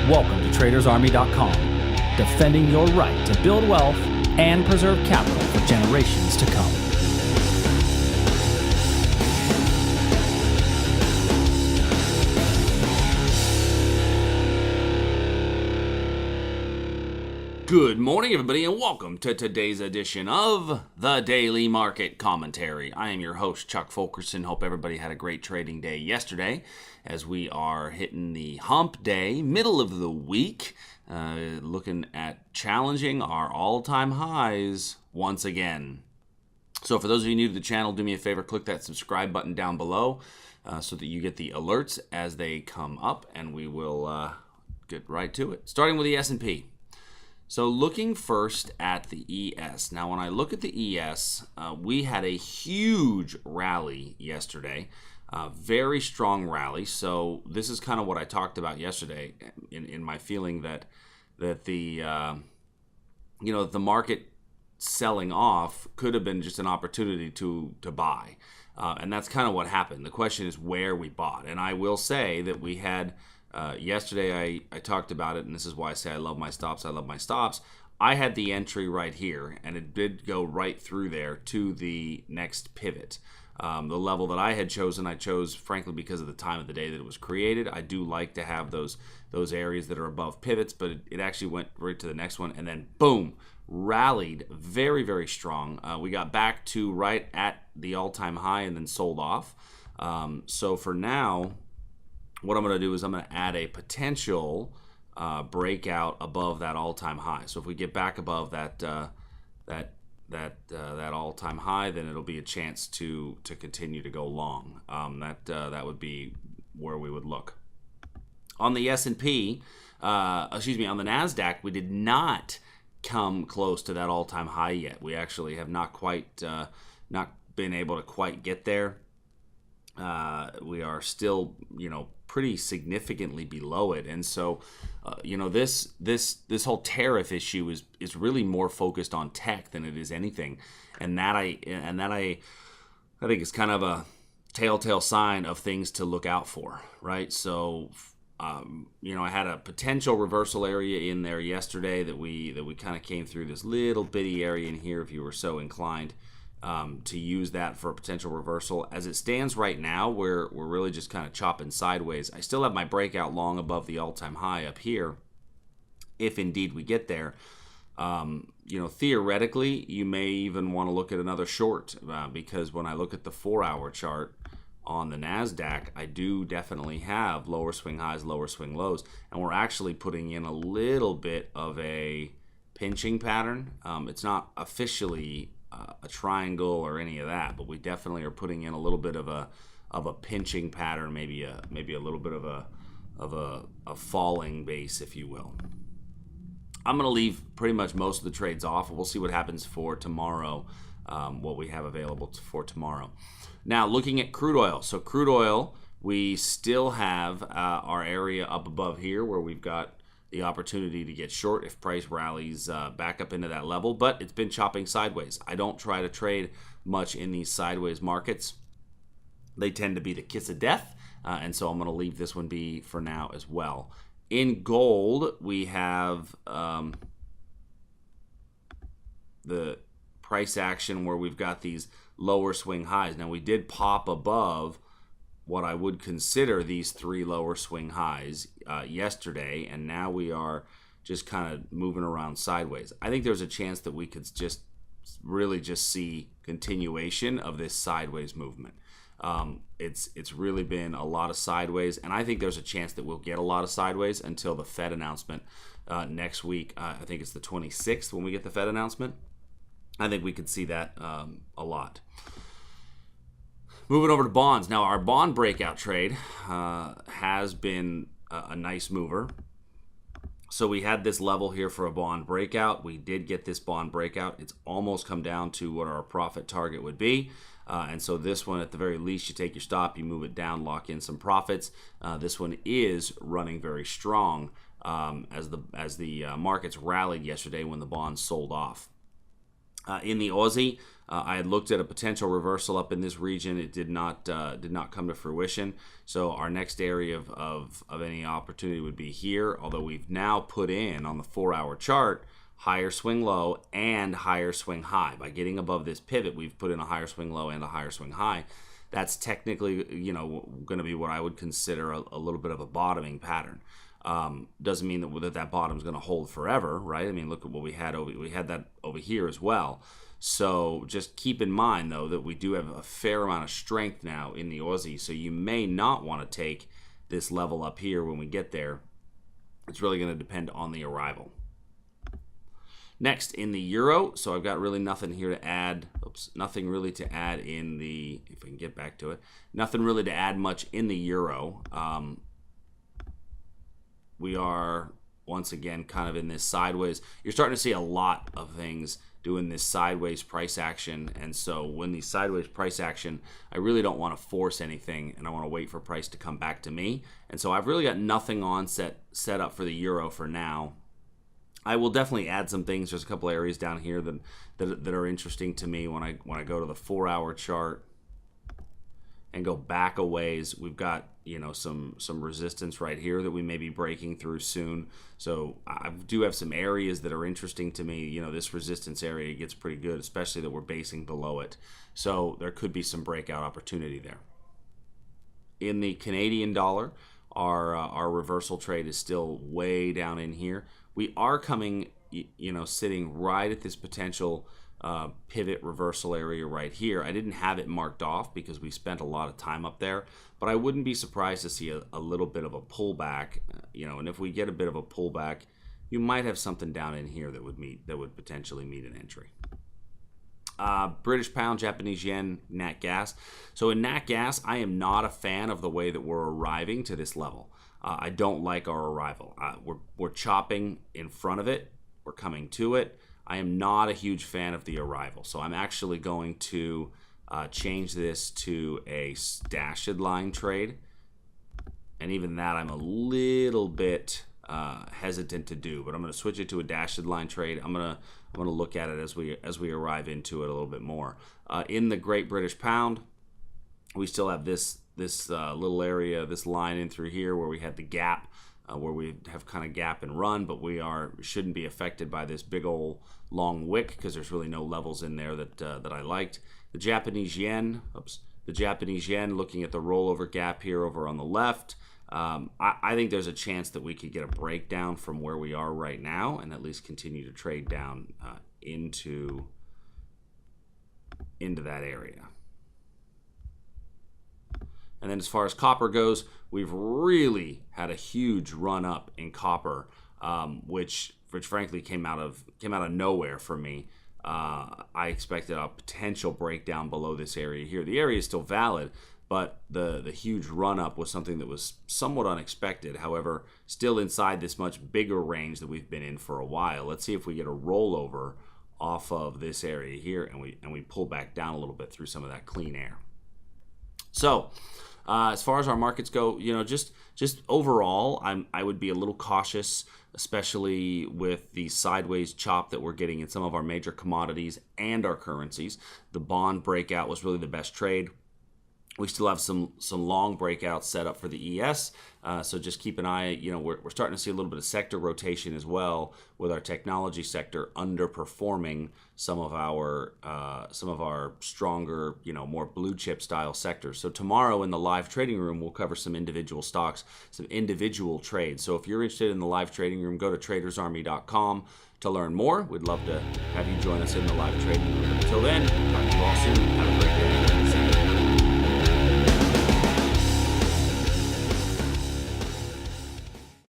Welcome to TradersArmy.com, defending your right to build wealth and preserve capital for generations to come. Good morning, everybody, and welcome to today's edition of the Daily Market Commentary. I am your host, Chuck Fulkerson. Hope everybody had a great trading day yesterday as we are hitting the hump day, middle of the week, looking at challenging our all-time highs once again. So for those of you new to the channel, do me a favor, click that subscribe button down below so that you get the alerts as they come up, and we will get right to it. Starting with the S&P. So looking first at the ES. Now, when I look at the ES, we had a huge rally yesterday, very strong rally. So this is kind of what I talked about yesterday in my feeling that the the market selling off could have been just an opportunity to buy, and that's kind of what happened. The question is where we bought, and I will say that we had. Yesterday I talked about it, and this is why I say I love my stops. I love my stops. I had the entry right here, and it did go right through there to the next pivot. The level that I had chosen, I chose frankly because of the time of the day that it was created. I do like to have those areas that are above pivots, but it actually went right to the next one, and then boom, rallied very, very strong. We got back to right at the all-time high and then sold off. So for now, what I'm going to do is I'm going to add a potential breakout above that all-time high. So if we get back above that all-time high, then it'll be a chance to continue to go long. That would be where we would look. On the S&P, on the Nasdaq, we did not come close to that all-time high yet. We actually have not been able to quite get there. We are still, pretty significantly below it, and so, this whole tariff issue is really more focused on tech than it is anything, and that I think is kind of a telltale sign of things to look out for, right? So, I had a potential reversal area in there yesterday that we kind of came through this little bitty area in here, if you were so inclined. To use that for a potential reversal. As it stands right now, we're really just kind of chopping sideways. I still have my breakout long above the all-time high up here, if indeed we get there. Theoretically, you may even want to look at another short because when I look at the 4-hour chart on the Nasdaq, I do definitely have lower swing highs, lower swing lows, and we're actually putting in a little bit of a pinching pattern. It's not officially a triangle or any of that, but we definitely are putting in a little bit of a pinching pattern, maybe a little bit of a falling base, if you will. I'm going to leave pretty much most of the trades off. We'll see what happens for tomorrow, what we have available for tomorrow. Now, looking at crude oil. So crude oil, we still have our area up above here where we've got the opportunity to get short if price rallies back up into that level, but it's been chopping sideways. I don't try to trade much in these sideways markets. They tend to be the kiss of death, and so I'm going to leave this one be for now as well. In gold, we have the price action where we've got these lower swing highs. Now, we did pop above what I would consider these 3 lower swing highs yesterday, and now we are just kind of moving around sideways. I think there's a chance that we could just see continuation of this sideways movement. It's really been a lot of sideways, and I think there's a chance that we'll get a lot of sideways until the Fed announcement next week. I think it's the 26th when we get the Fed announcement. I think we could see that a lot. Moving over to bonds. Now, our bond breakout trade has been a nice mover. So we had this level here for a bond breakout. We did get this bond breakout. It's almost come down to what our profit target would be. And so this one, at the very least, you take your stop, you move it down, lock in some profits. This one is running very strong as the markets rallied yesterday when the bonds sold off. In the Aussie, I had looked at a potential reversal up in this region. It did not come to fruition. So our next area of any opportunity would be here, although we've now put in on the 4-hour chart higher swing low and higher swing high. By getting above this pivot, we've put in a higher swing low and a higher swing high. That's technically, going to be what I would consider a little bit of a bottoming pattern. Doesn't mean that bottom is going to hold forever, right? I mean, look at what we had that over here as well. So just keep in mind, though, that we do have a fair amount of strength now in the Aussie. So you may not want to take this level up here when we get there. It's really going to depend on the arrival. Next, in the euro, so I've got really nothing here to add. Nothing really to add in the, if I can get back to it, nothing really to add much in the euro. We are, once again, kind of in this sideways. You're starting to see a lot of things doing this sideways price action. And so when the sideways price action, I really don't want to force anything, and I want to wait for price to come back to me. And so I've really got nothing on set up for the euro for now. I will definitely add some things. There's a couple areas down here that are interesting to me when I go to the 4-hour chart and go back a ways. We've got some resistance right here that we may be breaking through soon. So I do have some areas that are interesting to me. This resistance area gets pretty good, especially that we're basing below it. So there could be some breakout opportunity there. In the Canadian dollar, our reversal trade is still way down in here. We are coming, sitting right at this potential pivot reversal area right here. I didn't have it marked off because we spent a lot of time up there, but I wouldn't be surprised to see a little bit of a pullback, and if we get a bit of a pullback, you might have something down in here that would potentially meet an entry. British pound, Japanese yen, nat gas. So in nat gas, I am not a fan of the way that we're arriving to this level. I don't like our arrival. We're chopping in front of it. We're coming to it. I am not a huge fan of the arrival. So I'm actually going to change this to a dashed line trade. And even that I'm a little bit hesitant to do, but I'm going to switch it to a dashed line trade. I'm going to look at it as we arrive into it a little bit more. In the Great British Pound, we still have this little area, this line in through here where we had the gap, where we have kind of gap and run, but we shouldn't be affected by this big old long wick because there's really no levels in there that I liked. The Japanese yen, looking at the rollover gap here over on the left. I think there's a chance that we could get a breakdown from where we are right now and at least continue to trade down into that area. And then as far as copper goes, we've really had a huge run up in copper, which frankly came out of nowhere for me. I expected a potential breakdown below this area here. The area is still valid, but the huge run up was something that was somewhat unexpected. However, still inside this much bigger range that we've been in for a while. Let's see if we get a rollover off of this area here and we pull back down a little bit through some of that clean air. So as far as our markets go, just overall, I would be a little cautious, especially with the sideways chop that we're getting in some of our major commodities and our currencies. The bond breakout was really the best trade. We still have some long breakouts set up for the ES, so just keep an eye. We're starting to see a little bit of sector rotation as well, with our technology sector underperforming some of our stronger, more blue chip style sectors. So tomorrow in the live trading room, we'll cover some individual stocks, some individual trades. So if you're interested in the live trading room, go to tradersarmy.com to learn more. We'd love to have you join us in the live trading room. Until then, talk to you all soon. Have a great day.